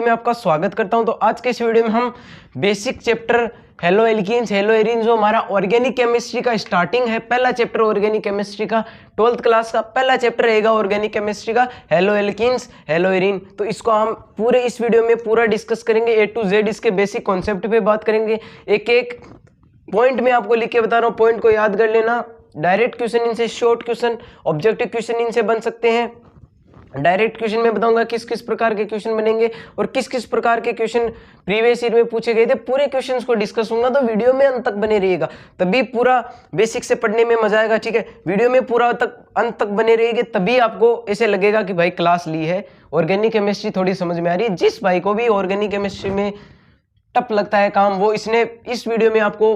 Video में आपका स्वागत करता हूं। तो आज के इस वीडियो में हम basic chapter hello alkenes hello arene, जो हमारा ऑर्गेनिक केमिस्ट्री का स्टार्टिंग है, पहला चैप्टर ऑर्गेनिक केमिस्ट्री का 12th क्लास का पहला चैप्टर रहेगा ऑर्गेनिक केमिस्ट्री का हेलो एल्कीन्स हेलो एरीन। तो इसको हम पूरे इस वीडियो में पूरा डिस्कस करेंगे, A to Z इसके बेसिक कॉन्सेप्ट पे बात करेंगे। एक एक पॉइंट में आपको लिख के बता रहा हूँ, पॉइंट को याद कर लेना। डायरेक्ट क्वेश्चन इनसे, शॉर्ट क्वेश्चन, ऑब्जेक्टिव क्वेश्चन इनसे बन सकते हैं। डायरेक्ट क्वेश्चन में बताऊंगा किस किस प्रकार के क्वेश्चन बनेंगे और किस किस प्रकार के क्वेश्चन प्रीवियस ईयर में पूछे गए थे। पूरे क्वेश्चंस को डिस्कस होगा, तो वीडियो में अंत तक बने रहिएगा, तभी पूरा बेसिक से पढ़ने में मजा आएगा। ठीक है, वीडियो में पूरा अंत तक बने रहिएगा, तभी आपको ऐसे लगेगा कि भाई क्लास ली है, ऑर्गेनिक केमिस्ट्री थोड़ी समझ में आ रही है। जिस भाई को भी ऑर्गेनिक केमिस्ट्री में टफ लगता है काम, वो इसने इस वीडियो में आपको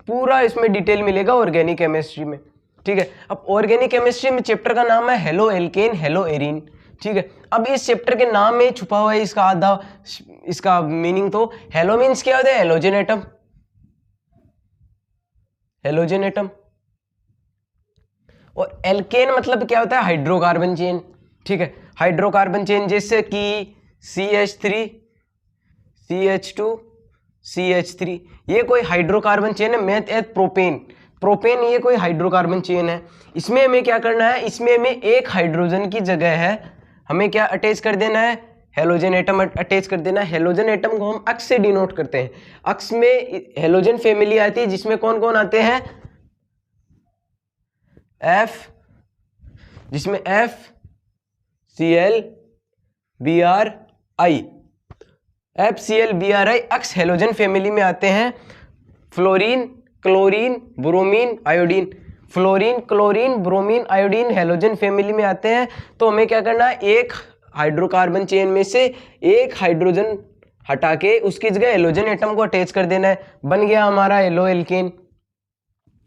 पूरा इसमें डिटेल मिलेगा ऑर्गेनिक केमिस्ट्री में। ठीक है, अब ऑर्गेनिक केमिस्ट्री में चैप्टर का नाम है हेलो एल्केन हेलो एरीन। ठीक है, अब इस चैप्टर के नाम में छुपा हुआ है इसका आधा इसका मीनिंग। तो हेलो मीन्स क्या होता है? Halogen atom, halogen atom. और एल्केन मतलब क्या होता है? Hydrocarbon chain. ठीक है, हाइड्रोकार्बन चेन, जैसे कि CH3 CH2 CH3, ये कोई हाइड्रोकार्बन चेन है। मेथ एथ प्रोपेन, प्रोपेन ये कोई हाइड्रोकार्बन चेन है। इसमें हमें क्या करना है? इसमें हमें एक हाइड्रोजन की जगह है, हमें क्या अटैच कर देना है? हेलोजन एटम अटैच कर देना है। हेलोजन एटम को हम अक्स से डिनोट करते हैं। अक्स में हेलोजन फैमिली आती है, जिसमें कौन कौन आते हैं? F, जिसमें F Cl Br I, FCl Br I अक्स हेलोजन फैमिली में आते हैं। Fluorine, chlorine, bromine, iodine, fluorine, chlorine, bromine, iodine halogen family में आते हैं। तो हमें क्या करना है? एक हाइड्रोकार्बन चेन में से एक हाइड्रोजन हटा के उसकी जगह हेलोजन एटम को अटैच कर देना है। बन गया हमारा हेलो एल्केन।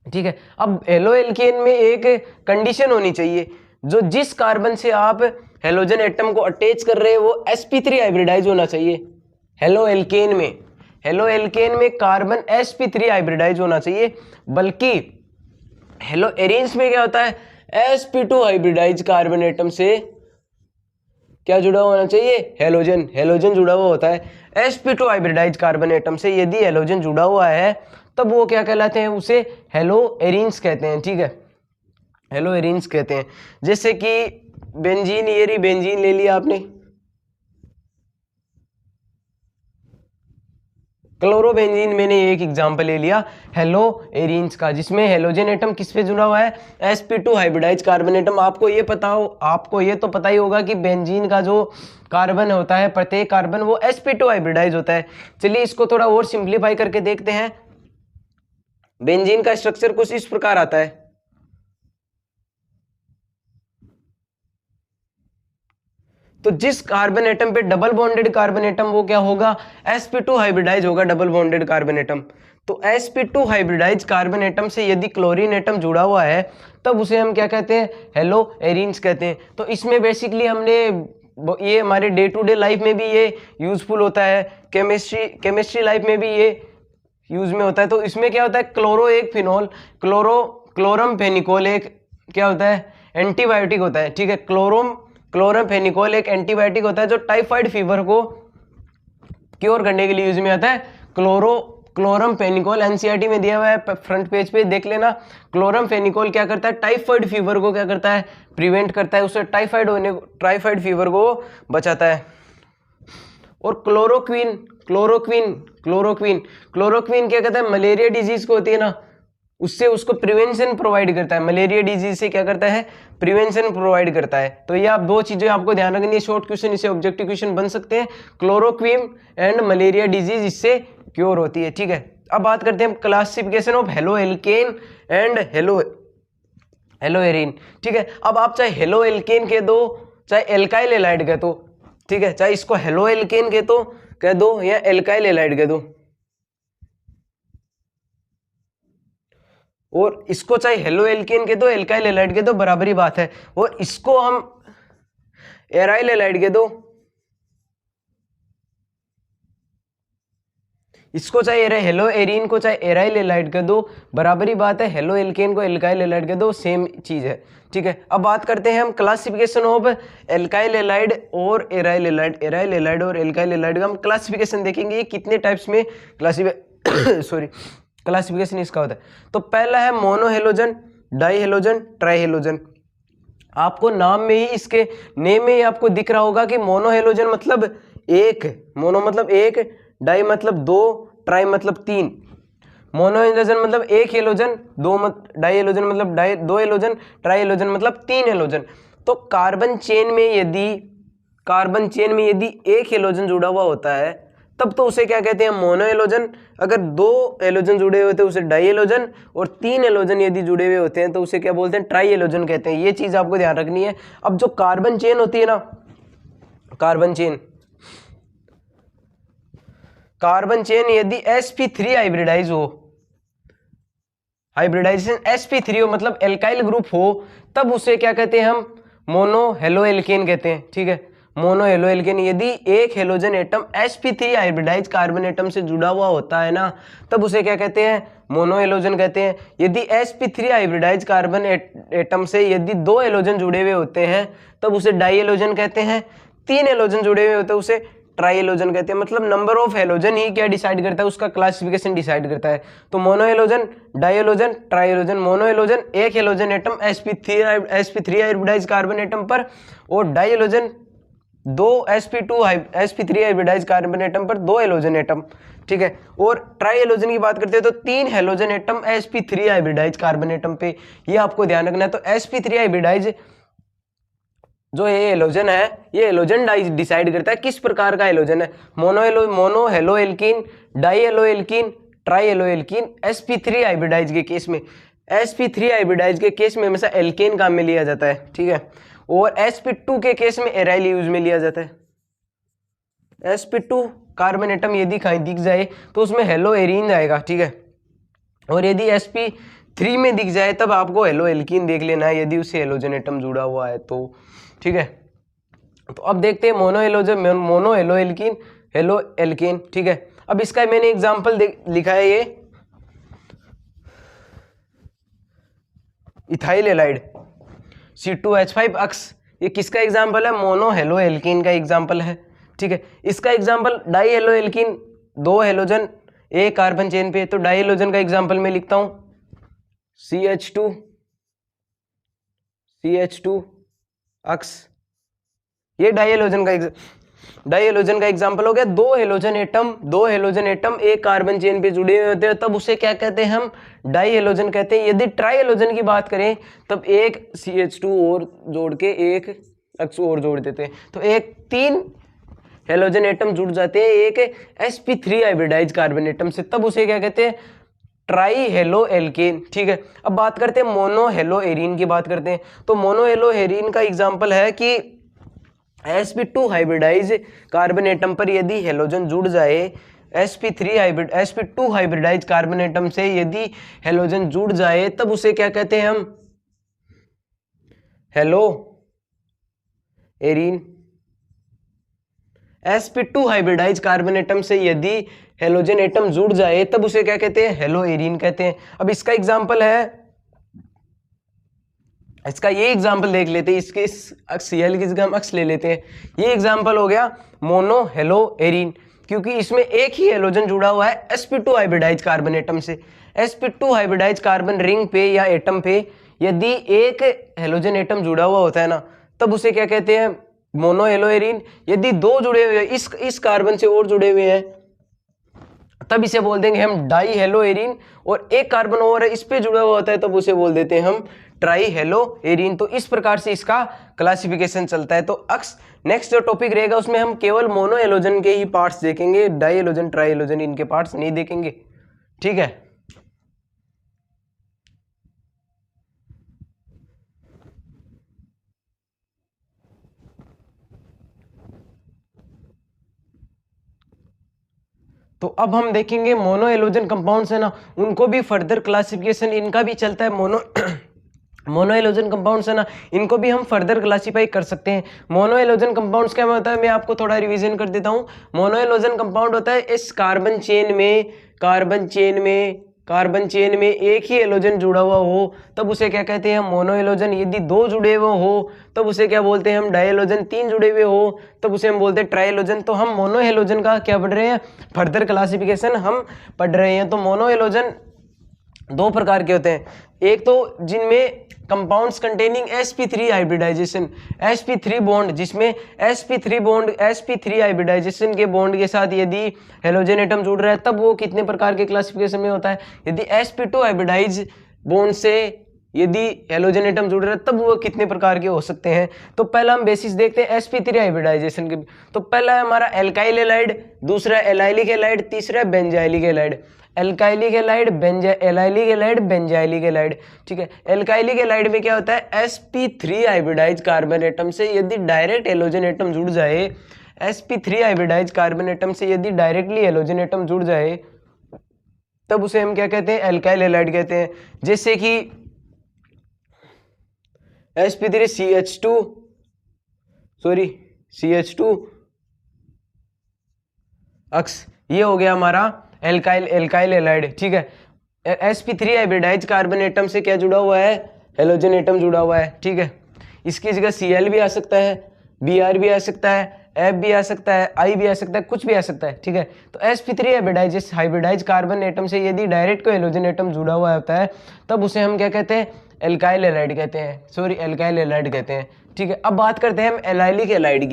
ठीक है, अब हेलो एल्केन में एक कंडीशन होनी चाहिए, जो जिस कार्बन से आप हेलोजन एटम को अटैच कर रहे हैं वो sp3 हाइब्रिडाइज होना चाहिए। हेलो एल्केन में, हेलो एल्केन में कार्बन sp3 हाइब्रिडाइज होना चाहिए। बल्कि हेलो एरीन्स में क्या होता है? sp2 हाइब्रिडाइज कार्बन एटम से क्या जुड़ा हुआ होना चाहिए? हेलोजन, हेलोजन जुड़ा हुआ होता है sp2 हाइब्रिडाइज कार्बन एटम से। यदि हेलोजन जुड़ा हुआ है तब वो क्या कहलाते हैं? उसे हेलो एरीन्स कहते हैं। ठीक है, हेलो एरीन्स कहते हैं। जैसे कि बेंजीन, ये रही बेंजीन ले लिया आपने, क्लोरोबेंजीन मैंने एक एग्जांपल ले लिया हेलो एरीन्स का, जिसमें हेलोजन एटम किस पे जुड़ा हुआ है? sp2 hybridise carbon atom. आपको ये पता हो, आपको ये तो पता ही होगा कि बेंजीन का जो कार्बन होता है, प्रत्येक कार्बन, वो sp2 हाइब्रिडाइज होता है। चलिए इसको थोड़ा और सिंप्लीफाई करके देखते हैं। बेंजीन का स्ट्रक्चर कुछ इस प्रकार आता है। तो जिस कार्बन एटम पे डबल बॉन्डेड कार्बन एटम, वो क्या होगा? sp2 हाइब्रिडाइज होगा, डबल बॉन्डेड कार्बन एटम। तो sp2 हाइब्रिडाइज कार्बन एटम से यदि क्लोरीन एटम जुड़ा हुआ है तब उसे हम क्या कहते हैं? हेलो एरीन्स कहते हैं। तो इसमें बेसिकली हमने ये हमारे डे टू डे लाइफ में भी ये यूजफुल होता है, केमिस्ट्री लाइफ में भी ये यूज में होता है। तो इसमें क्या होता है? क्लोरो एक फिनोल, क्लोरम फेनिकोल एक क्या होता है? एंटीबायोटिक होता है। ठीक है, क्लोरम फेनिकोल एक एंटीबायोटिक होता है जो टाइफाइड फीवर को क्योर करने के लिए यूज में आता है। क्लोरम फेनिकोल एनसीईआरटी में दिया हुआ है, फ्रंट पेज पे देख लेना। क्लोरम फेनिकोल क्या करता है? टाइफाइड फीवर को क्या करता है? प्रिवेंट करता है, उससे टाइफाइड फीवर को बचाता है। और क्लोरोक्वीन क्या कहता है? मलेरिया डिजीज को होती है ना, उससे उसको प्रिवेंशन प्रोवाइड करता है। मलेरिया डिजीज से क्या करता है? प्रिवेंशन प्रोवाइड करता है। तो ये आप दो चीजें आपको ध्यान रखनी है, शॉर्ट क्वेश्चन इसे ऑब्जेक्टिव क्वेश्चन बन सकते हैं। क्लोरोक्वीन एंड मलेरिया डिजीज इससे क्योर होती है। ठीक है, अब बात करते हैं classification of halo alkane and hello arene. ठीक है, अब आप चाहे हेलो एल्केन कह दो, चाहे एल्काइल एलाइड कह दो। ठीक है, चाहे इसको हेलो एल्केन कह दो या एल्काइल एलाइड कह दो, और इसको चाहे हेलो एल्केन कह दो, एल्काइल एलाइड कह दो, बराबरी बात है। और इसको हम एराइल एलाइड कह दो इसको चाहे हेलो एरीन को चाहे एराइल एलाइड कर दो, बराबर ही बात है। हेलो एल्केन को एल्काइल एलाइड कर दो, सेम चीज़ है, ठीक है। अब बात करते हैं हम क्लासिफिकेशन ऑफ एल्काइल एलाइड और एराइल एलाइड। एराइल एलाइड और एल्काइल एलाइड का हम क्लासिफिकेशन देखेंगे, ये कितने टाइप्स में क्लासिफिकेशन इसका होता है। तो पहला है मोनोहेलोजन, डाईहेलोजन, ट्राईहेलोजन। आपको नाम में ही, इसके नेम में ही आपको दिख रहा होगा कि मोनोहेलोजन मतलब एक, मोनो मतलब एक, डाई मतलब दो, ट्राई मतलब तीन। मोनोहेलोजन मतलब एक हेलोजन, डाई हेलोजन मतलब दो हेलोजन, ट्राई हेलोजन मतलब तीन हेलोजन। तो कार्बन चेन में यदि एक हेलोजन जुड़ा हुआ होता है तब तो उसे क्या कहते हैं, मोनोहेलोजन। अगर दो हेलोजन जुड़े हुए थे उसे डाई हेलोजन, और तीन हेलोजन यदि जुड़े हुए होते हैं तो उसे क्या बोलते हैं, ट्राई हेलोजन कहते हैं। ये चीज आपको ध्यान रखनी है। अब जो कार्बन चेन होती है ना, कार्बन चेन यदि sp3 हाइब्रिडाइज हो, हाइब्रिडाइजेशन sp3 हो मतलब एल्काइल ग्रुप हो, तब उसे क्या कहते हैं, हम मोनो हेलो एल्केन कहते हैं, ठीक है। मोनो हेलो एल्केन, यदि एक halogen atom sp3 hybridise carbon atom से जुड़ा हुआ होता है ना, तब उसे क्या कहते हैं, मोनो हेलोजन कहते हैं। यदि sp3 हाइब्रिडाइज कार्बन एटम से यदि दो हेलोजन जुड़े हुए होते हैं तब उसे डाई हेलोजन कहते हैं। तीन हेलोजन जुड़े हुए होते हैं उसे ट्राई हेलोजन कहते हैं। मतलब नंबर ऑफ हेलोजन ही क्या डिसाइड करता है, उसका क्लासिफिकेशन डिसाइड करता है। तो mono halogen, di halogen, tri halogen. Mono halogen एक halogen atom sp3 hybridise carbon atom पर, और डाई हेलोजन दो sp3 हाइब्रिडाइज कार्बन एटम पर दो हेलोजन एटम, ठीक है। और ट्राई हेलोजन की बात करते हैं तो तीन halogen atom sp3 hybridise carbon atom पे, ये आपको ध्यान रखना है। तो sp3 हाइब्रिडाइज जो ये हेलोजन है, ये हेलोजन डिसाइड करता है किस प्रकार का हेलोजन है। Mono halo alkene, di halo alkene, tri halo alkene. sp3 hybridise के केस में, sp3 हाइब्रिडाइज के केस में हमेशा एल्केन काम में लिया जाता है, ठीक है। और sp2 के केस में एराइल यूज में लिया जाता है। sp2 कार्बन एटम यदि कहीं दिख जाए तो उसमें हेलो एरीन आएगा, ठीक है। और यदि sp3 में दिख जाए तब आपको हेलो एल्कीन देख लेना है, यदि उससे हेलोजन एटम जुड़ा हुआ है तो, ठीक है। तो अब देखते हैं mono halo alkene, halo alkane, ठीक है। अब इसका मैंने एग्जांपल लिखा है, ये इथाइल एलाइड C2H5 अक्स, ये किसका एग्जांपल है, मोनो हेलो एल्कीन का एग्जांपल है, ठीक है। इसका एग्जांपल डाई हेलो एल्कीन, दो हेलोजन एक कार्बन चेन पे, तो डाई हेलोजन का एग्जांपल मैं लिखता हूं CH2 अक्स, ये डाई हेलोजन का एग्जांपल हो गया। दो हेलोजन एटम एक कार्बन चेन पे जुड़े हुए होते हैं तब उसे क्या कहते हैं, हम डाई हेलोजन कहते हैं। यदि ट्राई हेलोजन की बात करें तब एक CH2 और जोड़ के एक अक्स और जोड़ देते हैं, तो एक तीन हेलोजन एटम जुड़ जाते हैं एक sp3 हाइब्रिडाइज कार्बन एटम से, तब उसे क्या कहते हैं, ट्राई हेलो एल्केन, ठीक है। अब बात करते हैं मोनो हेलो एरीन की बात करते हैं। तो मोनो हेलो एरीन का एग्जांपल है कि sp2 हाइब्रिडाइज कार्बन एटम पर यदि हेलोजन जुड़ जाए, sp2 हाइब्रिडाइज कार्बन एटम से यदि हेलोजन जुड़ जाए तब उसे क्या कहते हैं, हम halo arene. sp2 hybridise carbon atom से यदि हेलोजन एटम जुड़ जाए तब उसे क्या कहते हैं, हेलो एरीन कहते हैं। अब इसका एग्जांपल है, इसका ये एग्जांपल देख लेते हैं, इसके इस Cl की जगह हम अक्स ले लेते हैं। ये एग्जांपल हो गया मोनो हेलो एरीन, क्योंकि इसमें एक ही हेलोजन जुड़ा हुआ है sp2 हाइब्रिडाइज कार्बन एटम से। sp2 हाइब्रिडाइज कार्बन रिंग पे या एटम पे यदि एक हेलोजन एटम जुड़ा हुआ होता है ना, तब उसे क्या कहते हैं, मोनो हेलो एरीन। यदि दो जुड़े हुए हैं, इस कार्बन से और जुड़े हुए हैं, तब इसे बोल देंगे हम डाई हेलो एरीन। और एक कार्बन और है, इस पे जुड़ा हुआ होता है, तब उसे बोल देते हैं हम ट्राई हेलो एरीन। तो इस प्रकार से इसका क्लासिफिकेशन चलता है। तो अक्स नेक्स्ट जो टॉपिक रहेगा उसमें हम केवल मोनो हेलोजन के ही पार्ट्स देखेंगे, डाई हेलोजन, ट्राई हेलोजन इनके पार्ट्स नहीं देखेंगे, ठीक है। तो अब हम देखेंगे मोनो हेलोजन कंपाउंड्स है ना, उनको भी फर्दर क्लासिफिकेशन इनका भी चलता है। मोनो हेलोजन कंपाउंड्स है ना, इनको भी हम फर्दर क्लासीफाई कर सकते हैं। मोनो हेलोजन कंपाउंड्स क्या होता है, मैं आपको थोड़ा रिवीजन कर देता हूँ। मोनो हेलोजन कंपाउंड होता है इस कार्बन चेन में एक ही हेलोजन जुड़ा हुआ हो तब उसे क्या कहते हैं, मोनो हेलोजन। यदि दो जुड़े हुए हो तब उसे क्या बोलते हैं हम, डाई हेलोजन। तीन जुड़े हुए हो तब उसे हम बोलते हैं ट्राई हेलोजन। तो हम मोनो हेलोजन का क्या पढ़ रहे हैं, फर्दर क्लासिफिकेशन हम पढ़ रहे हैं। तो मोनो हेलोजन दो प्रकार के होते हैं, एक तो जिनमें compounds containing sp3 hybridisation, sp3 bond, जिसमें sp3 हाइब्रिडाइजेशन के बॉन्ड के साथ यदि हेलोजन एटम जुड़ रहा है तब वो कितने प्रकार के क्लासिफिकेशन में होता है। यदि sp2 हाइब्रिडाइज बॉन्ड से यदि हेलोजन एटम जुड़ रहा है तब वो कितने प्रकार के हो सकते हैं। तो पहला हम बेसिस देखते हैं sp3 हाइब्रिडाइजेशन के। तो पहला है हमारा एल्काइल हैलाइड, दूसरा एलाइलिक हैलाइड, तीसरा benzylic halide. Alkylic halide, allylic halide, benzylic halide. ठीक है, एल्काइलिक हैलाइड में क्या होता है, sp3 हाइब्रिडाइज कार्बन एटम से यदि डायरेक्ट हेलोजन एटम जुड़ जाए, sp3 हाइब्रिडाइज कार्बन एटम से यदि डायरेक्टली हेलोजन एटम जुड़ जाए तब उसे हम क्या कहते हैं, एल्काइल हैलाइड कहते हैं। जैसे कि sp3 CH2 अक्स, ये हो गया हमारा एल्काइल हैलाइड। ठीक है, sp3 हाइब्रिडाइज कार्बन एटम से क्या जुड़ा हुआ है, हेलोजन एटम जुड़ा हुआ है। ठीक है, इसकी जगह Cl भी आ सकता है, Br भी आ सकता है, F भी आ सकता है, I भी आ सकता है, कुछ भी आ सकता है। ठीक है, तो sp3 हाइब्रिडाइज कार्बन एटम से यदि डायरेक्ट कोई हेलोजन एटम जुड़ा हुआ होता है तब उसे हम क्या कहते हैं, एल्काइल हैलाइड कहते हैं। ठीक है, अब बात करते हैं हम एलाइलिक हैलाइड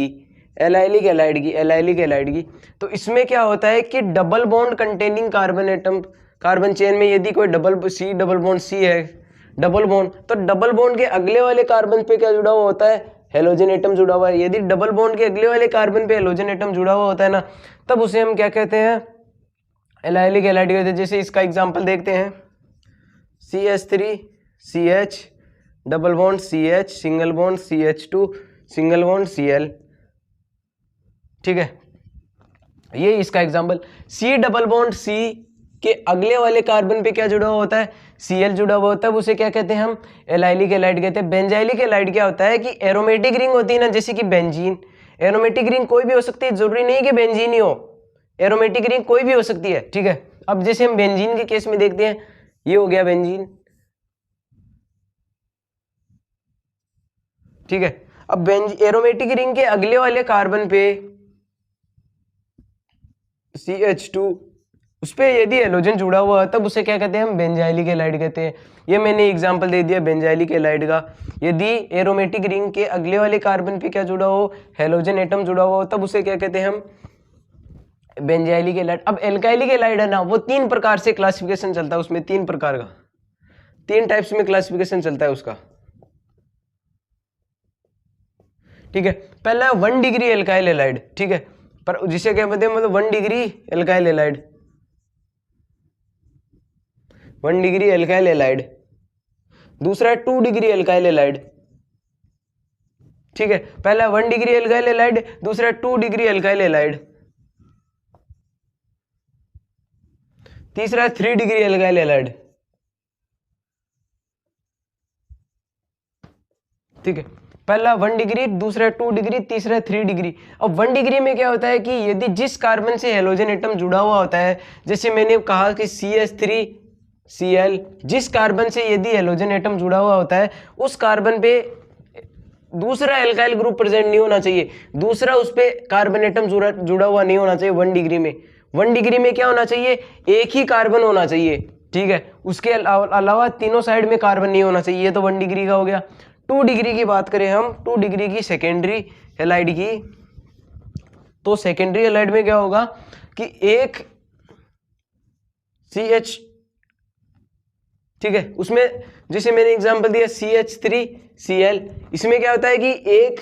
की। तो इसमें क्या होता है कि double bond containing carbon atom, carbon chain में यदि कोई डबल बॉन्ड सी है, डबल बॉन्ड, तो डबल बॉन्ड के अगले वाले कार्बन पे क्या जुड़ा हुआ होता है, हेलोजन एटम जुड़ा हुआ है। यदि डबल बॉन्ड के अगले वाले कार्बन पे हेलोजन एटम जुड़ा हुआ होता है ना, तब उसे हम क्या कहते हैं, एलाइलिक हैलाइड कहते हैं। जैसे इसका एग्जांपल देखते हैं, CH3CH double bond CH single bond CH2 single bond Cl। ठीक है, ये इसका example. C double bond C के अगले वाले कार्बन पे क्या जुड़ा हुआ होता है, Cl जुड़ा हुआ होता है, उसे क्या कहते हैं हम, एलाइलिक हैलाइड कहते हैं। बेंजाइलिक हैलाइड क्या होता है कि एरोमेटिक रिंग होती है ना, जैसे कि बेंजीन, एरोमेटिक रिंग कोई भी हो सकती है, जरूरी नहीं कि बेंजीन ही हो, एरोमेटिक रिंग कोई भी हो सकती है। ठीक है, अब जैसे हम बेंजीन के केस में देखते हैं, ये हो गया बेंजीन। ठीक है, अब एरोमेटिक रिंग के अगले वाले कार्बन पे CH2, उस पर यदि हेलोजन जुड़ा हुआ है तब उसे क्या कहते हैं हम, बेंजाइलिक हैलाइड कहते हैं। ये मैंने एग्जांपल दे दिया बेंजाइलिक हैलाइड का। यदि एरोमेटिक रिंग के अगले वाले कार्बन पे क्या जुड़ा हो, हेलोजन एटम जुड़ा हुआ हो, तब उसे क्या कहते हैं हम, बेंजाइलिक हैलाइड। अब एल्काइलिक हैलाइड है ना, वो तीन प्रकार से क्लासिफिकेशन चलता है उसमें, तीन प्रकार का, तीन टाइप्स में क्लासिफिकेशन चलता है उसका। ठीक है, पहला है 1 डिग्री एल्काइल हैलाइड। ठीक है, पर जिसे क्या कहते हैं, मतलब 1 degree alkyl halide, 1 degree alkyl halide. दूसरा है 2 डिग्री एल्काइल हैलाइड। ठीक है, पहला 1 डिग्री एल्काइल हैलाइड, दूसरा 2 डिग्री एल्काइल हैलाइड, तीसरा 3 डिग्री एल्काइल हैलाइड। ठीक है, पहला 1 डिग्री, दूसरा 2 डिग्री, तीसरा 3 डिग्री। अब 1 डिग्री में क्या होता है कि यदि जिस कार्बन से हेलोजन एटम जुड़ा हुआ होता है, जैसे मैंने कहा कि CH3Cl, जिस कार्बन से यदि हेलोजन एटम जुड़ा हुआ होता है उस कार्बन पे दूसरा एल्काइल ग्रुप प्रेजेंट नहीं होना चाहिए, दूसरा उस पे कार्बन एटम जुड़ा हुआ नहीं होना चाहिए 1 डिग्री में। 1 डिग्री में क्या होना चाहिए, एक ही कार्बन होना चाहिए। ठीक है, उसके अलावा तीनों साइड में कार्बन नहीं होना चाहिए। ये तो 1 डिग्री का हो गया। 2 डिग्री की बात करें हम, 2 डिग्री की सेकेंडरी हैलाइड की, तो सेकेंडरी हैलाइड में क्या होगा कि एक CH, ठीक है, उसमें जैसे मैंने एग्जांपल दिया CH3Cl, इसमें क्या होता है कि एक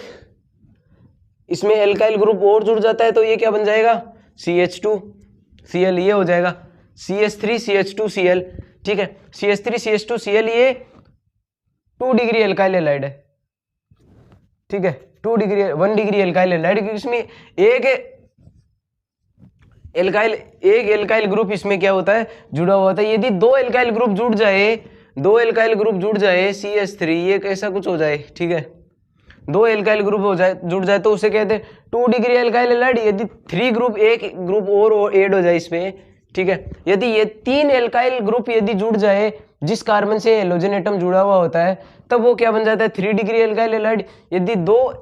इसमें एल्काइल ग्रुप और जुड़ जाता है तो ये क्या बन जाएगा, CH2Cl, ये हो जाएगा CH3CH2Cl। ठीक है, CH3CH2Cl ये 2 डिग्री एल्काइल हैलाइड है। ठीक है, 2 डिग्री 1 डिग्री एल्काइल हैलाइड, इसमें एक एल्काइल ग्रुप इसमें क्या होता है, जुड़ा हुआ होता है। यदि दो एल्काइल ग्रुप जुड़ जाए दो एल्काइल ग्रुप जुड़ जाए CH3, ये कैसा कुछ हो जाए, ठीक है, दो एल्काइल ग्रुप हो जाए, जुड़ जाए तो उसे कहते हैं 2 डिग्री एल्काइल हैलाइड। यदि 3 ग्रुप, एक ग्रुप और ऐड हो जाए इसमें, ठीक है, यदि ये 3 एल्काइल ग्रुप यदि जुड़ जाए जिस कार्बन से हेलोजन एटम जुड़ा हुआ होता है, तब वो क्या बन जाता है, 3 डिग्री एल्काइल हैलाइड। यदि 2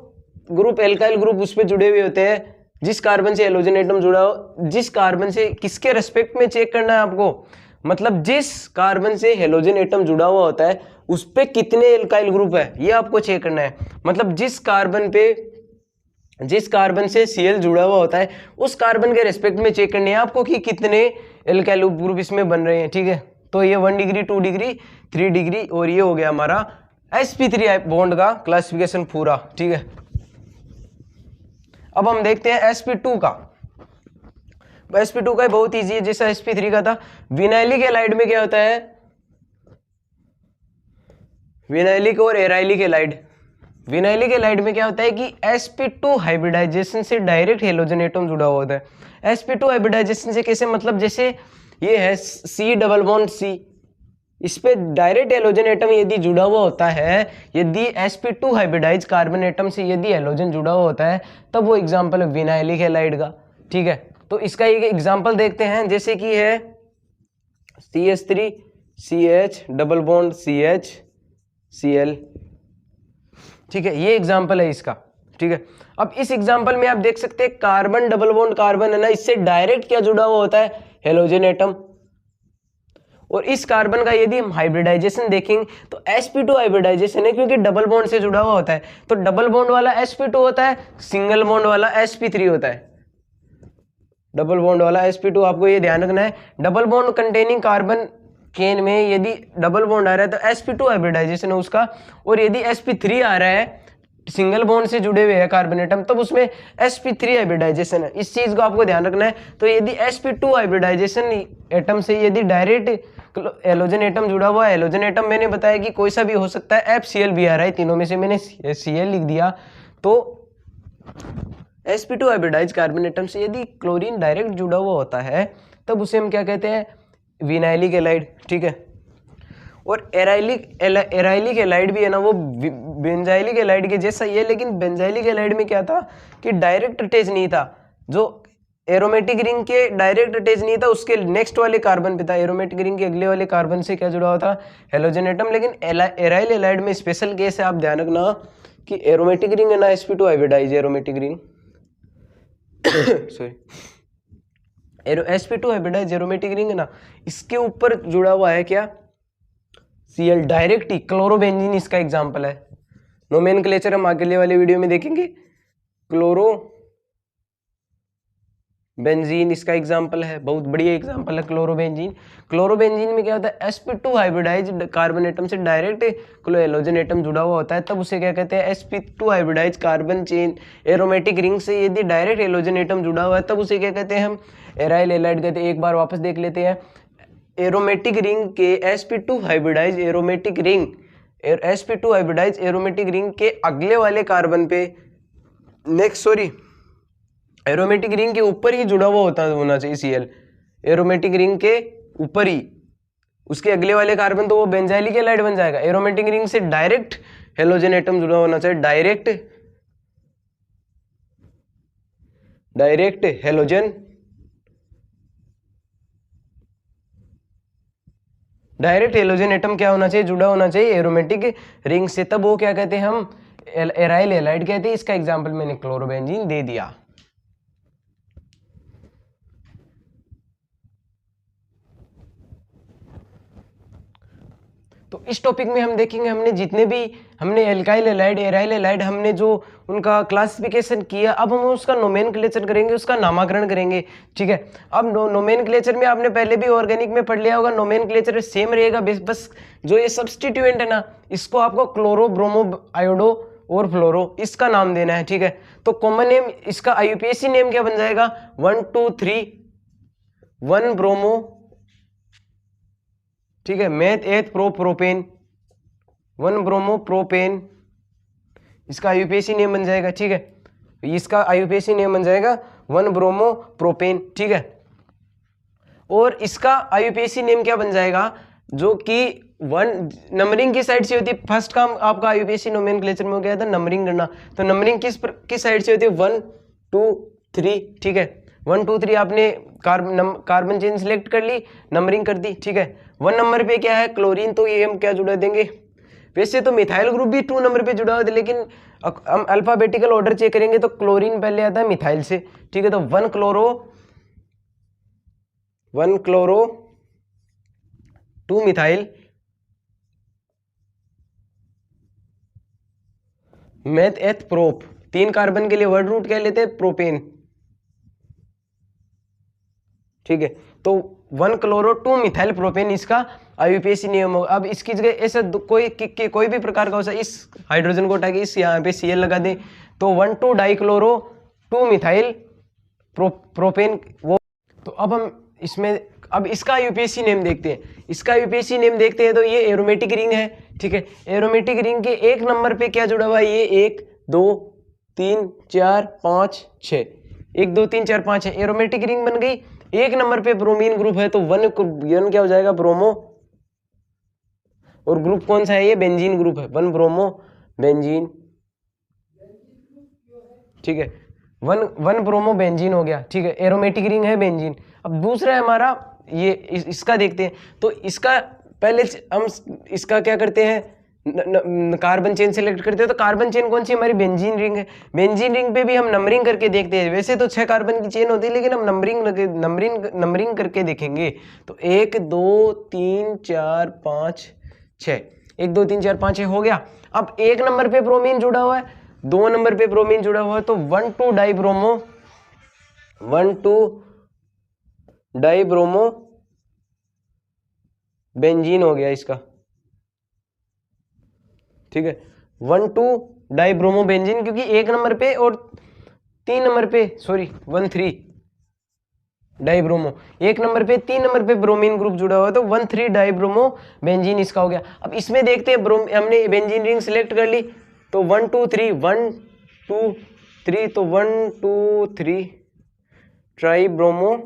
ग्रुप एल्काइल ग्रुप उस पर जुड़े हुए होते हैं जिस कार्बन से हेलोजन एटम जुड़ा हो, जिस कार्बन से, किसके रेस्पेक्ट में चेक करना है आपको, मतलब जिस कार्बन से हेलोजन एटम जुड़ा हुआ होता है उस पे कितने एल्काइल ग्रुप है ये आपको चेक करना है। मतलब जिस कार्बन से Cl जुड़ा हुआ होता है उस कार्बन के रेस्पेक्ट में चेक करनी है आपको कि कितने एल्काइल ग्रुप इसमें बन रहे हैं, ठीक है। तो ये 1 डिग्री, 2 डिग्री, 3 डिग्री, और ये हो गया हमारा sp3 बॉन्ड का क्लासिफिकेशन पूरा, ठीक है। अब हम देखते हैं sp2 का। sp2 का बहुत इजी है, जैसा sp3 का था। विनाइलिक हैलाइड में क्या होता है, विनाइलिक और एराइलिक हैलाइड, विनाइलिक हैलाइड में क्या होता है कि sp2 हाइब्रिडाइजेशन से डायरेक्ट हेलोजन एटम जुड़ा हुआ होता है। sp2 हाइब्रिडाइजेशन से कैसे, मतलब जैसे ये है C डबल बॉन्ड C, इस पे डायरेक्ट हेलोजन एटम यदि जुड़ा हुआ होता है, यदि sp2 हाइब्रिडाइज कार्बन एटम से यदि हेलोजन जुड़ा हुआ होता है, तब वो एग्जांपल है विनाइलिक हैलाइड का, ठीक है। तो इसका एक एग्जांपल देखते हैं, जैसे कि है CH3 CH double bond CH Cl, ठीक है, ये एग्जांपल है इसका, ठीक है। अब इस एग्जांपल में आप देख सकते हैं कार्बन डबल बॉन्ड कार्बन है ना, इससे डायरेक्ट क्या जुड़ा हुआ होता है, हेलोजन एटम। और इस कार्बन का यदि हम हाइब्रिडाइजेशन देखेंगे तो sp2 हाइब्रिडाइजेशन है, क्योंकि डबल बॉन्ड से जुड़ा हुआ होता है। तो डबल बॉन्ड वाला sp2 होता है, सिंगल बॉन्ड वाला sp3 होता है। डबल बॉन्ड वाला sp2, आपको ये ध्यान रखना है। Double bond containing carbon chain में यदि डबल बॉन्ड आ रहा है तो sp2 हाइब्रिडाइजेशन है उसका, और यदि sp3 आ रहा है सिंगल बॉन्ड से जुड़े हुए हैं कार्बन एटम, तब उसमें sp3 हाइब्रिडाइजेशन है। इस चीज को आपको ध्यान रखना है। तो यदि sp2 हाइब्रिडाइजेशन एटम से यदि डायरेक्ट हेलोजन एटम जुड़ा हुआ है, हेलोजन एटम मैंने बताया कि कोई सा भी हो सकता है, FCl Bri, तीनों में से मैंने Cl लिख दिया। तो sp2 हाइब्रिडाइज कार्बन एटम से यदि क्लोरीन डायरेक्ट जुड़ा हुआ होता है, तब उसे हम क्या कहते हैं, विनाइलिक हैलाइड, ठीक है। और एराइलिक हैलाइड भी है ना, वो बेंजाइलिक हैलाइड के जैसा ही है, लेकिन बेंजाइलिक हैलाइड में क्या था कि डायरेक्ट अटैच नहीं था, जो एरोमेटिक रिंग के डायरेक्ट अटैच नहीं था, उसके नेक्स्ट वाले कार्बन पे था। एरोमेटिक रिंग के अगले वाले कार्बन से क्या जुड़ा हुआ था, हेलोजन एटम। लेकिन एराइल हैलाइड में स्पेशल केस है, आप ध्यान रखना कि एरोमेटिक रिंग है ना, sp2 hybridise aromatic ring sorry, sp2 hybridise aromatic ring है ना, इसके ऊपर जुड़ा हुआ है क्या, Cl डायरेक्ट ही। क्लोरोबेंजीन इसका एग्जांपल है। नोमेनक्लेचर हम अगले वाले वीडियो में देखेंगे। क्लोरो बेंजीन इसका एग्जांपल है, बहुत बढ़िया एग्जांपल है क्लोरोबेंजीन। क्लोरोबेंजीन में क्या होता है, sp2 हाइब्रिडाइज कार्बन एटम से डायरेक्ट हेलोजन एटम जुड़ा हुआ होता है, तब उसे क्या कहते हैं, sp2 hybridise carbon chain aromatic ring से यदि डायरेक्ट हेलोजन एटम जुड़ा हुआ है, तब उसे क्या कहते हैं, हम एराइल हैलाइड कहते हैं। एक बार वापस देख लेते हैं। एरोमेटिक रिंग के sp2 hybridise aromatic ring, sp2 hybridise aromatic ring के अगले वाले कार्बन पे एरोमेटिक रिंग के ऊपर ही जुड़ा हुआ होना चाहिए Cl, एरोमेटिक रिंग के ऊपर ही, उसके अगले वाले कार्बन तो वो बेंजाइलिक हैलाइड बन जाएगा। एरोमेटिक रिंग से डायरेक्ट हेलोजन एटम जुड़ा होना चाहिए, direct halogen, direct halogen atom क्या होना चाहिए, जुड़ा होना चाहिए एरोमेटिक रिंग से, तब वो क्या कहते हैं, हम एराइल हैलाइड कहते हैं। इसका एग्जांपल मैंने क्लोरोबेंजीन दे दिया। तो इस टॉपिक में हम देखेंगे, हमने जितने भी हमने एल्काइल हैलाइड, एराइल हैलाइड, हमने जो उनका क्लासिफिकेशन किया, अब हम उसका नोमेनक्लेचर करेंगे, उसका नामकरण करेंगे, ठीक है। अब नोमेनक्लेचर में आपने पहले भी ऑर्गेनिक में पढ़ लिया होगा, नोमेनक्लेचर सेम रहेगा, बस जो ये सब्स्टिट्यूएंट है ना, इसको आपको क्लोरो, ब्रोमो, आयोडो और फ्लोरो इसका नाम देना है, ठीक है। तो कॉमन नेम इसका IUPAC नेम क्या बन जाएगा, 1 2 3 1 ब्रोमो, ठीक है, meth eth pro propane, 1 bromo propane, इसका IUPAC नेम बन जाएगा, ठीक है। इसका IUPAC नेम बन जाएगा 1 ब्रोमो प्रोपेन, ठीक है। और इसका IUPAC नेम क्या बन जाएगा, जो कि वन नंबरिंग किस साइड से होती है? फर्स्ट काम आपका यूपीएससी नोमेनक्लेचर में हो गया था नंबरिंग करना, तो नंबरिंग किस साइड से होती है? 1 2 3, ठीक है। 1 2 3 आपने कार्बन चेन सिलेक्ट कर ली, नंबरिंग कर दी, ठीक है। 1 नंबर पे क्या है? क्लोरीन, तो ये हम क्या जुड़ा देंगे? वैसे तो मिथाइल ग्रुप भी 2 नंबर पे जुड़ा हुआ है, लेकिन हम अल्फाबेटिकल ऑर्डर चेक करेंगे तो क्लोरीन पहले आता है मिथाइल से, ठीक है। तो 1 chloro 2 methyl, meth eth prop, 3 carbon के लिए वर्ड रूट क्या लेते हैं? प्रोपेन, ठीक है। तो 1 क्लोरो 2 मिथाइल प्रोपेन इसका आईयूपीएसी नियम होगा। अब इसकी जगह ऐसा कोई भी प्रकार का हो, इस हाइड्रोजन को उठा के इस यहाँ पे Cl लगा दे, तो 1 2 डाइक्लोरो 2 मिथाइल प्रोपेन वो। तो अब हम इसमें अब इसका यूपीएससी नेम देखते हैं। इसका यूपीएससी नेम देखते हैं तो ये एरोमेटिक रिंग है, ठीक है। एरोमेटिक रिंग के 1 नंबर पे क्या जुड़ा हुआ है? ये 1 2 3 4 5 6, 1 2 3 4 5 है, एरोमेटिक रिंग बन गई। 1 नंबर पे ब्रोमीन ग्रुप है, तो वन क्या हो जाएगा? ब्रोमो। और ग्रुप कौन सा है? ये बेंजीन ग्रुप है, 1 ब्रोमो बेंजीन, ठीक है। 1 ब्रोमो बेंजीन हो गया, ठीक है। एरोमेटिक रिंग है बेंजीन। अब दूसरा है हमारा ये इसका देखते हैं। तो इसका पहले हम इसका क्या करते हैं? कार्बन चेन सेलेक्ट करते हैं। तो कार्बन चेन कौन सी? हमारी बेंजीन रिंग है। बेंजीन रिंग पे भी हम नंबरिंग करके देखते हैं। वैसे तो 6 कार्बन की चेन होती है, लेकिन हम नंबरिंग करके देखेंगे। तो 1 2 3 4 5 6, 1 2 3 4 5 6 हो गया। अब 1 नंबर पे ब्रोमीन जुड़ा हुआ है, 2 नंबर पे ब्रोमीन जुड़ा हुआ है, तो 1 2 डाइब्रोमो 1 2 डाइब्रोमो बेंजीन हो गया इसका, ठीक है। 1 2 डाइब्रोमो बेंजीन, क्योंकि 1 नंबर पे और 3 नंबर पे 1 3 डाइब्रोमो, 1 नंबर पे 3 नंबर पे ब्रोमीन ग्रुप जुड़ा हुआ है, तो 1 3 डाइब्रोमो बेंजीन इसका हो गया। अब इसमें देखते हैं, हमने बेंजीन रिंग सिलेक्ट कर ली, तो 1 2 3 1 2 3, तो 1 2 3 ट्राइब्रोमो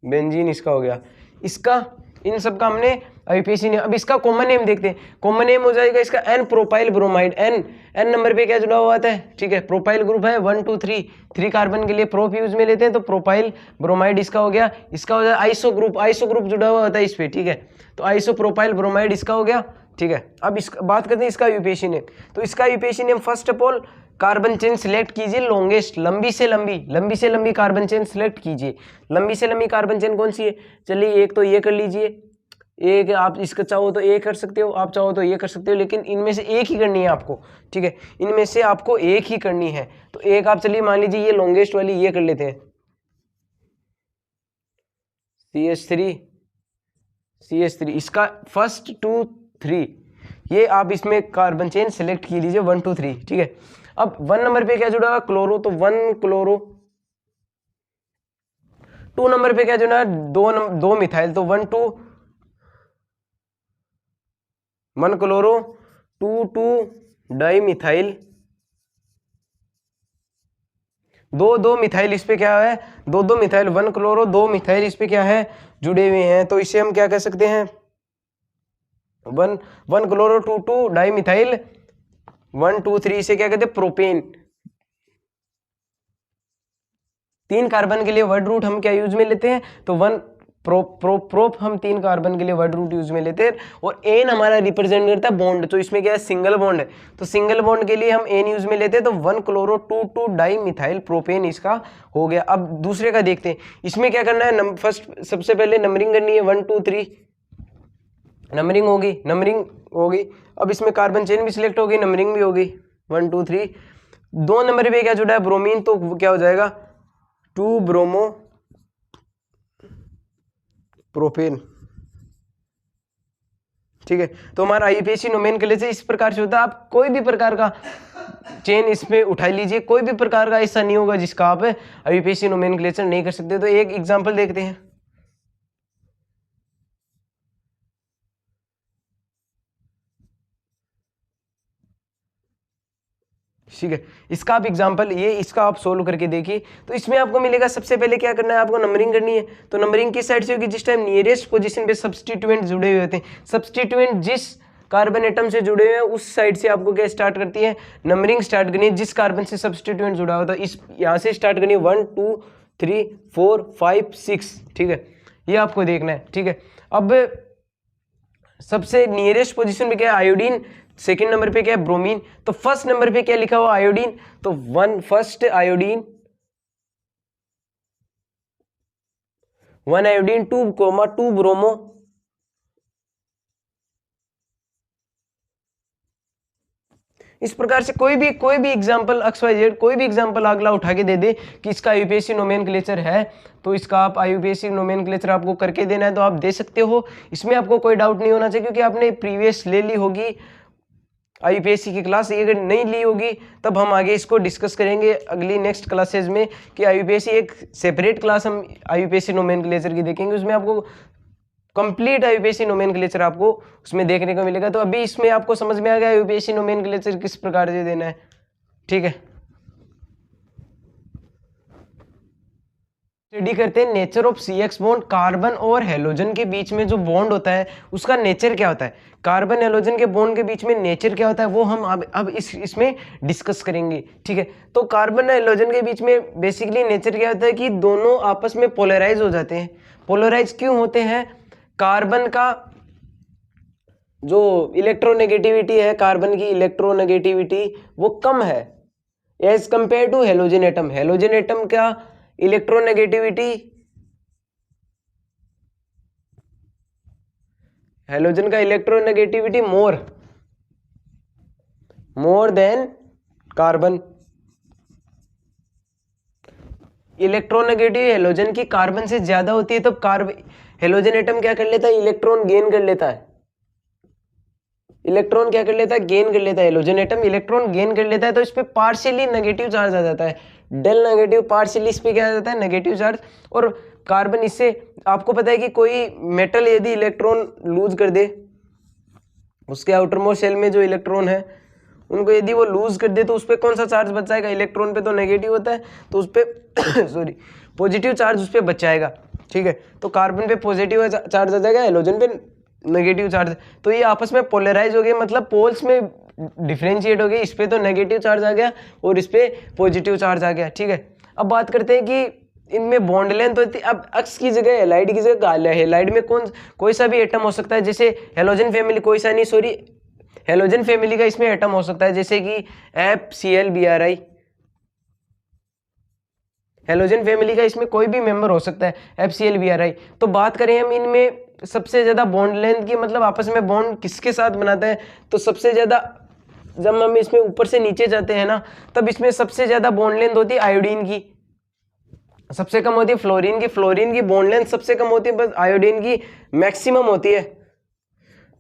बेंजीन इसका हो गया। इसका इन सब का हमने आईयूपीएसी ने। अब इसका कॉमन नेम देखते हैं। कॉमन नेम हो जाएगा इसका n propyl bromide. N number पे क्या जुड़ा हुआ आता है? ठीक है, प्रोपाइल ग्रुप है 1 2 3, 3 कार्बन के लिए प्रोप यूज में लेते हैं, तो प्रोपाइल ब्रोमाइड इसका हो गया। इसका हो जाए आइसो ग्रुप जुड़ा हुआ होता है इस पे, ठीक है। तो आइसो प्रोपाइल ब्रोमाइड इसका हो गया, ठीक है। अब इस बात करते हैं इसका यूपीएसी नेम। तो इसका IUPAC name first of all carbon chain select कीजिए, लॉन्गेस्ट, लंबी से लंबी कार्बन चेन सिलेक्ट कीजिए। लंबी से लंबी कार्बन चेन कौन सी है? चलिए एक तो ये कर लीजिए, एक आप इसका चाहो तो ये कर सकते हो, आप चाहो तो ये कर सकते हो, लेकिन इनमें से एक ही करनी है आपको, ठीक है। इनमें से आपको एक ही करनी है। तो एक आप चलिए मान लीजिए ये लॉन्गेस्ट वाली ये कर लेते हैं, CH3 इसका फर्स्ट 2 3, ये आप इसमें कार्बन चेन सेलेक्ट की लीजिए 1 2 3, ठीक है। अब 1 नंबर पे क्या जुड़ा हुआ? क्लोरो, तो 1 क्लोरो। 2 नंबर पे क्या जुड़ा है? 2 मिथाइल, तो 1 2 1 क्लोरो 2 2 डाई मिथाइल, 2 मिथाइल इस पे क्या है? 2 मिथाइल, 1 क्लोरो 2 मिथाइल इस पे क्या है? जुड़े हुए हैं। तो इसे हम क्या कह सकते हैं? 1 क्लोरो 2 2 डाई मिथाइल 1 2 3, इसे क्या कहते हैं? प्रोपेन। 3 कार्बन के लिए वर्ड रूट हम क्या यूज में लेते हैं? तो 1 प्रोप हम 3 कार्बन के लिए वर्ड रूट यूज में लेते हैं। और एन हमारा रिप्रेजेंट करता है बॉन्ड, तो इसमें क्या है? सिंगल बॉन्ड है, तो सिंगल बॉन्ड के लिए हम एन यूज में लेते हैं। तो 1 क्लोरो 2 2 डाई मिथाइल प्रोपेन इसका हो गया। अब दूसरे का देखते हैं, इसमें क्या करना है? फर्स्ट सबसे पहले नंबरिंग करनी है, 1 2 3 नंबरिंग होगी। अब इसमें कार्बन चेन भी सिलेक्ट होगी, नंबरिंग भी होगी 1 2 3। 2 नंबर पे क्या जुड़ा है? ब्रोमीन, तो क्या हो जाएगा? 2 ब्रोमो प्रोपेन, ठीक है। तो हमारा आईयूपीएसी नोमेनक्लेचर इस प्रकार से होता है। आप कोई भी प्रकार का चेन इसमें उठा लीजिए, कोई भी प्रकार का ऐसा नहीं होगा जिसका आप आईयूपीएसी नोमेनक्लेचर नहीं कर सकते। तो एक एग्जांपल देखते हैं। ठीक है। इसका आप एग्जांपल ये इसका आप सोल्व करके देखिए। तो इसमें आपको मिलेगा, सबसे पहले क्या करना है, आपको नंबरिंग करनी है। तो नंबरिंग किस साइड से होगी, जिस टाइम नियरेस्ट पोजीशन पे सब्स्टिट्यूएंट जुड़े हुए होते हैं, सब्स्टिट्यूएंट जिस कार्बन एटम से जुड़े हुए हैं उस साइड से आपको क्या स्टार्ट करती है, नंबरिंग स्टार्ट करनी है। जिस कार्बन से सब्स्टिट्यूएंट जुड़ा होता है इस यहाँ से स्टार्ट करनी है, 1 2 3 4 5 6, ठीक है, ये आपको देखना है, ठीक है। अब सबसे नियरेस्ट पोजीशन पे क्या है, आयोडीन, सेकंड नंबर पे क्या है, ब्रोमीन। तो फर्स्ट नंबर पे क्या लिखा हुआ, आयोडीन, तो 1 फर्स्ट आयोडीन, 1 आयोडीन, 2 ब्रोमो, इस प्रकार से कोई भी एग्जांपल XYZ कोई भी एग्जांपल अगला उठा के दे दे कि इसका IUPAC नोमेनक्लेचर है, तो इसका आप IUPAC नोमेनक्लेचर आपको करके देना है तो आप दे सकते हो। इसमें आपको कोई डाउट नहीं होना चाहिए, क्योंकि आपने प्रीवियस ले ली होगी IUPAC की क्लास। ये अगर नहीं ली होगी तब हम आगे इसको डिस्कस करेंगे अगली नेक्स्ट क्लासेज में कि IUPAC एक सेपरेट क्लास हम IUPAC नोमेनक्लेचर की देखेंगे, उसमें आपको कंप्लीट IUPAC नोमेनक्लेचर आपको उसमें देखने को मिलेगा। तो अभी इसमें आपको समझ में आ गया IUPAC नोमेनक्लेचर किस प्रकार से देना है, ठीक है। स्टडी करते हैं nature of CX bond. Carbon और हेलोजन के बीच में जो बॉन्ड होता है उसका नेचर क्या होता है, कार्बन हेलोजन के बॉन्ड के बीच में नेचर क्या होता है वो हम अब इसमें डिस्कस करेंगे, ठीक है। तो कार्बन हेलोजन के बीच में बेसिकली नेचर क्या होता है कि दोनों आपस में पोलराइज हो जाते हैं। पोलराइज क्यों होते हैं, कार्बन का जो इलेक्ट्रोनेगेटिविटी है, कार्बन की इलेक्ट्रोनेगेटिविटी वो कम है as compare to halogen atom. Halogen atom का इलेक्ट्रोनेगेटिविटी, हेलोजन का electronegativity more than carbon. Electronegative halogen की कार्बन से ज्यादा होती है, तब कार्बन हेलोजन एटम क्या कर लेता है, इलेक्ट्रॉन गेन कर लेता है। इलेक्ट्रॉन क्या कर लेता है, गेन कर लेता है। हेलोजन एटम इलेक्ट्रॉन गेन कर लेता है तो इस पे पार्शियली नेगेटिव चार्ज आ जाता है, डेल नेगेटिव, पार्शियली इस पे क्या आ जाता है, नेगेटिव चार्ज। और कार्बन इससे, आपको पता है कि कोई मेटल यदि इलेक्ट्रॉन लूज कर दे, उसके आउटर मोस्ट शेल में जो इलेक्ट्रॉन है उनको यदि वो लूज कर दे तो उस पर कौन सा चार्ज बच जाएगा, इलेक्ट्रॉन पे तो नेगेटिव होता है, तो उस पर सॉरी पॉजिटिव चार्ज उस पर बच जाएगा, ठीक है। तो कार्बन पे पॉजिटिव चार्ज आ जाएगा, हेलोजन पे नेगेटिव चार्ज। तो ये आपस में पोलराइज हो गए, मतलब पोल्स में डिफ्रेंशिएट हो गए, इस पे तो नेगेटिव चार्ज आ गया और इस पे पॉजिटिव चार्ज आ गया, ठीक है। अब बात करते हैं कि इनमें बॉन्ड लेंथ होती है। अब अक्स की जगह हेलाइड की जगह गालिया, हेलाइड में कोई सा भी एटम हो सकता है, जैसे हेलोजन फैमिली, कोई सा नहीं सॉरी हेलोजन फैमिली का इसमें एटम हो सकता है, जैसे कि FCl-Bri। हेलोजन फैमिली का इसमें कोई भी मेंबर हो सकता है FCl-Bri। तो बात करें हम इनमें सबसे ज्यादा बॉन्ड लेंथ की, मतलब आपस में बॉन्ड किसके साथ बनाता है, तो सबसे ज्यादा जब हम इसमें ऊपर से नीचे जाते हैं ना, तब इसमें सबसे ज्यादा बॉन्ड लेंथ होती है आयोडीन की, सबसे कम होती है फ्लोरीन की। फ्लोरीन की बॉन्ड लेंथ सबसे कम होती है, बस आयोडीन की मैक्सिमम होती है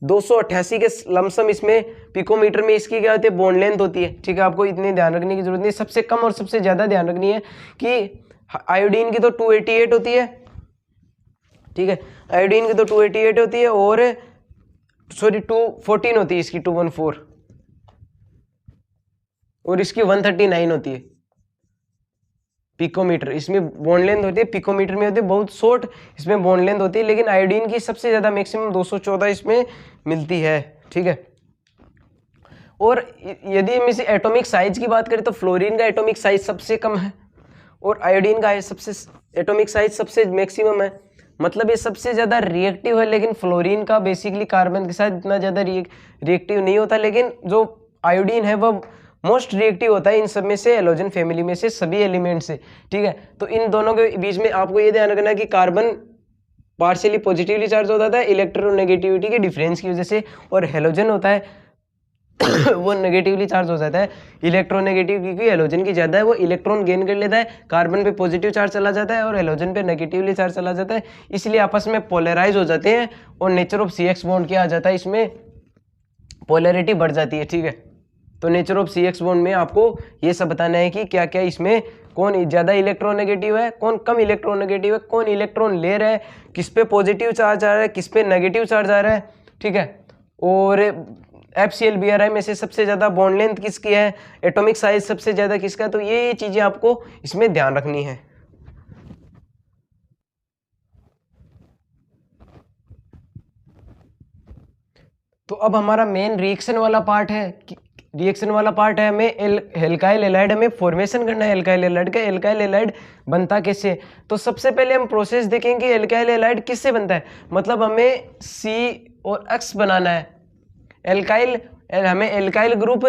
288 के लमसम इसमें पिकोमीटर में इसकी क्या होती है, बॉन्ड लेंथ होती है, ठीक है। आपको इतनी ध्यान रखने की जरूरत नहीं, सबसे कम और सबसे ज्यादा ध्यान रखनी है कि आयोडीन की तो 288 होती है, ठीक है, आयोडीन की तो 288 होती है, और सॉरी 214 होती है इसकी, 214, और इसकी 139 होती है पिकोमीटर। इसमें बॉन्ड लेंथ होती है, पिकोमीटर में होती है, बहुत शॉर्ट इसमें बॉन्ड लेंथ होती है, लेकिन आयोडीन की सबसे ज्यादा मैक्सिमम 214 इसमें मिलती है, ठीक है। और यदि हम इसे एटॉमिक साइज की बात करें तो फ्लोरीन का एटॉमिक साइज सबसे कम है और आयोडीन का सबसे एटॉमिक साइज सबसे मैक्सिमम है, मतलब ये सबसे ज्यादा रिएक्टिव है। लेकिन फ्लोरीन का बेसिकली कार्बन के साथ इतना ज्यादा रिएक्टिव नहीं होता, लेकिन जो आयोडीन है वह मोस्ट रिएक्टिव होता है इन सब में से, हेलोजन फैमिली में से सभी एलिमेंट से, ठीक है। तो इन दोनों के बीच में आपको ये ध्यान रखना है कि कार्बन पार्शियली पॉजिटिवली चार्ज होता है इलेक्ट्रोनेगेटिविटी के डिफरेंस की वजह से, और हेलोजन होता है वो नेगेटिवली चार्ज हो जाता है इलेक्ट्रोनेगेटिव, क्योंकि हेलोजन की ज्यादा है, वो इलेक्ट्रॉन गेन कर लेता है, कार्बन पे पॉजिटिव चार्ज चला जाता है और हेलोजन पे नेगेटिवली चार्ज चला जाता है, इसलिए आपस में पोलराइज हो जाते हैं और नेचर ऑफ CX बॉन्ड क्या आ जाता है, इसमें पोलैरिटी बढ़ जाती है, ठीक है। तो नेचर ऑफ CX बॉन्ड में आपको ये सब बताना है कि क्या क्या इसमें कौन ज्यादा इलेक्ट्रोनेगेटिव है, कौन कम इलेक्ट्रोनेगेटिव है, कौन इलेक्ट्रॉन ले रहा है, किस पे पॉजिटिव चार्ज आ रहा है, किस पे नेगेटिव चार्ज आ रहा है, ठीक है। और FCl-BrI में से सबसे ज़्यादा बॉन्ड लेंथ किसकी है, एटॉमिक साइज सबसे ज़्यादा किसका है, तो ये चीज़ें आपको इसमें ध्यान रखनी है। तो अब हमारा मेन रिएक्शन वाला पार्ट है, रिएक्शन वाला पार्ट है, हमें एल्काइल हैलाइड हमें फॉर्मेशन करना है एल्काइल हैलाइड का। एल्काइल हैलाइड बनता कैसे, तो सबसे पहले हम प्रोसेस देखेंगे एल्काइल हैलाइड किससे बनता है, मतलब हमें C और X बनाना है। एल्काइल हमें एल्काइल ग्रुप,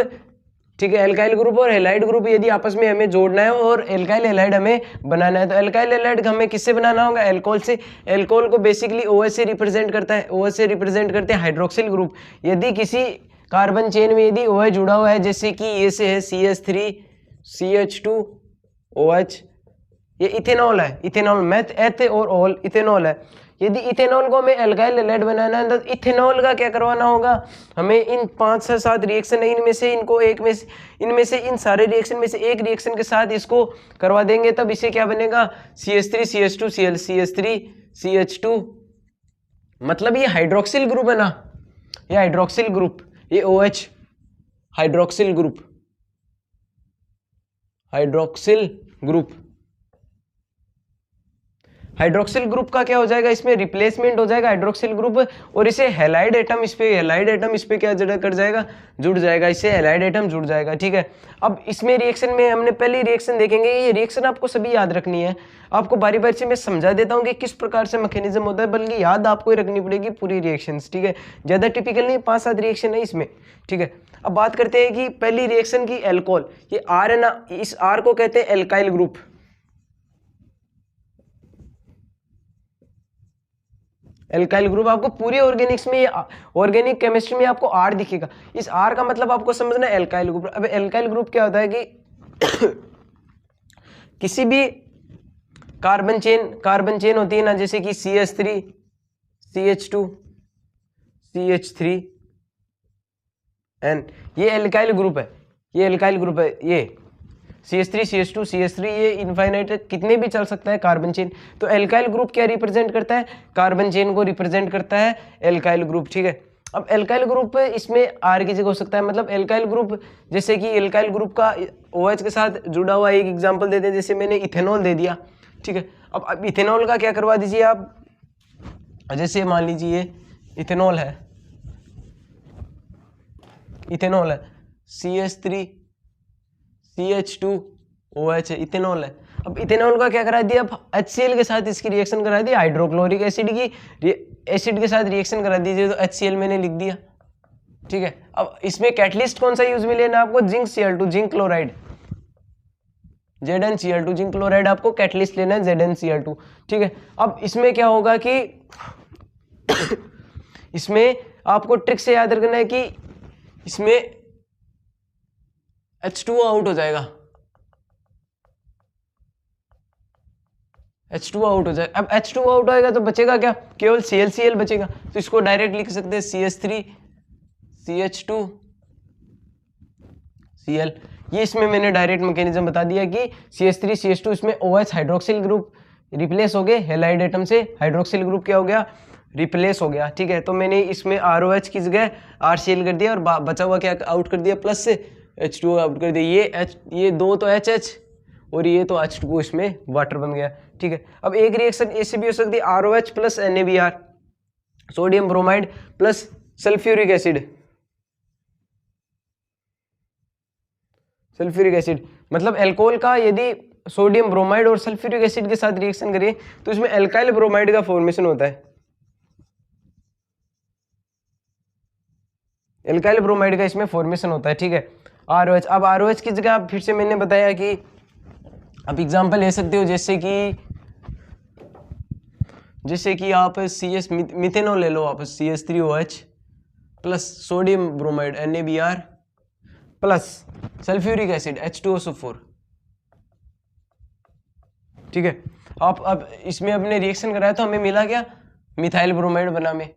ठीक है, एल्काइल ग्रुप और हैलाइड ग्रुप यदि आपस में हमें जोड़ना है और एल्काइल हैलाइड हमें बनाना है, तो एल्काइल हैलाइड हमें किससे बनाना होगा, एल्कोहल से। एल्कोहल को बेसिकली OH से रिप्रेजेंट करता है, OH से रिप्रेजेंट करते हैं हाइड्रोक्सिल ग्रुप। यदि किसी कार्बन चेन में यदि OH जुड़ा हुआ है, जैसे कि ये से है CH3 CH2 OH, ये इथेनॉल है, इथेनॉल मैथ एथ और ऑल इथेनॉल है। यदि इथेनॉल को हमें एल्काइल हैलाइड बनाना है, तो इथेनॉल का क्या करवाना होगा, हमें इन 5 से 7 रिएक्शन है, इनमें से इनको एक में इनमें से इन सारे रिएक्शन में से एक रिएक्शन के साथ इसको करवा देंगे, तब इसे क्या बनेगा, CH3 CH2 Cl CH3 CH2, मतलब ये हाइड्रोक्सिल ग्रुप है ना, ये हाइड्रोक्सिल ग्रुप, ये OH hydroxyl group, hydroxyl group. Hydroxyl group का क्या हो जाएगा, इसमें रिप्लेसमेंट हो जाएगा हाइड्रोक्सिल ग्रुप, और इसे हैलाइड एटम इस पे क्या कर जाएगा, जुड़ जाएगा, इससे हैलाइड एटम जुड़ जाएगा। ठीक है, अब इसमें रिएक्शन में हमने पहली रिएक्शन देखेंगे, ये रिएक्शन आपको सभी याद रखनी है, आपको बारी बारी से मैं समझा देता हूँ कि किस प्रकार से मैकेनिज्म होता है, बल्कि याद आपको ही रखनी पड़ेगी पूरी रिएक्शंस। ठीक है, ज़्यादा टिपिकल नहीं, 5-7 रिएक्शन है इसमें। ठीक है, अब बात करते हैं कि पहली रिएक्शन की एल्कोहल, ये R है ना, इस R को कहते हैं एल्काइल ग्रुप। एल्काइल ग्रुप आपको पूरी ऑर्गेनिक्स में, ऑर्गेनिक केमिस्ट्री में आपको R दिखेगा, इस R का मतलब आपको समझना है एल्काइल ग्रुप। अब एल्काइल ग्रुप क्या होता है कि किसी भी कार्बन चेन होती है ना, जैसे कि CH3 CH2 CH3 N, ये एल्काइल ग्रुप है, ये एल्काइल ग्रुप है, ये CH3 CH2 CH3, ये इनफाइनाइट कितने भी चल सकता है कार्बन चेन। तो एल्काइल ग्रुप क्या रिप्रेजेंट करता है, कार्बन चेन को रिप्रेजेंट करता है एल्काइल ग्रुप। ठीक है, अब एल्काइल ग्रुप इसमें R की जगह हो सकता है, मतलब एल्काइल ग्रुप, जैसे कि एल्काइल ग्रुप का OH के साथ जुड़ा हुआ एक एग्जांपल देते हैं, जैसे मैंने इथेनॉल दे दिया। ठीक है, अब इथेनॉल का क्या करवा दीजिए आप, जैसे मान लीजिए इथेनॉल है, इथेनॉल है CH3 CH2 OH है, इथेनॉल है। अब इथेनॉल का क्या करा दिया, अब HCl के साथ इसकी रिएक्शन करा दी, हाइड्रोक्लोरिक एसिड की एसिड के साथ रिएक्शन करा दीजिए, तो HCl मैंने लिख दिया। ठीक है, अब इसमें कैटलिस्ट कौन सा यूज में लेना आपको, zinc Cl2, zinc chloride, ZnCl2, zinc chloride आपको कैटलिस्ट लेना है, ZnCl2। ठीक है, अब इसमें क्या होगा कि इसमें आपको ट्रिक से याद रखना है कि इसमें H2O आउट हो जाएगा, H2O आउट हो जाएगा। अब H2O आउट होएगा तो बचेगा क्या, केवल ClCl बचेगा, तो इसको डायरेक्ट लिख सकते हैं CH3 CH2 Cl। ये इसमें मैंने डायरेक्ट मैकेनिज्म बता दिया कि CH3 CH2, इसमें OH हाइड्रोक्सिल ग्रुप रिप्लेस हो गए, हैलाइड एटम से हाइड्रोक्सिल ग्रुप क्या हो गया, रिप्लेस हो गया। ठीक है, तो मैंने इसमें ROH की जगह RCl कर दिया, और बचा हुआ क्या आउट कर दिया, प्लस से H2O आउट कर दिया, ये दो तो HH और ये तो H2O, इसमें वाटर बन गया। ठीक है, अब एक रिएक्शन ऐसे भी हो सकती है, ROH plus NaBr, sodium bromide plus sulphuric acid, sulphuric acid, मतलब एल्कोहल का यदि सोडियम ब्रोमाइड और सल्फ्यूरिक एसिड के साथ रिएक्शन करें तो इसमें एल्काइल ब्रोमाइड का फॉर्मेशन होता है, एल्काइल ब्रोमाइड का इसमें फॉर्मेशन होता है। ठीक है, ROH, अब ROH की जगह फिर से मैंने बताया कि आप एग्जांपल ले सकते हो, जैसे कि आप मिथेनॉल ले लो, आप CH3OH plus sodium bromide NaBr plus sulphuric acid H2SO4। ठीक है, आप अब इसमें अपने रिएक्शन कराया तो हमें मिला क्या, मिथाइल ब्रोमाइड बना में।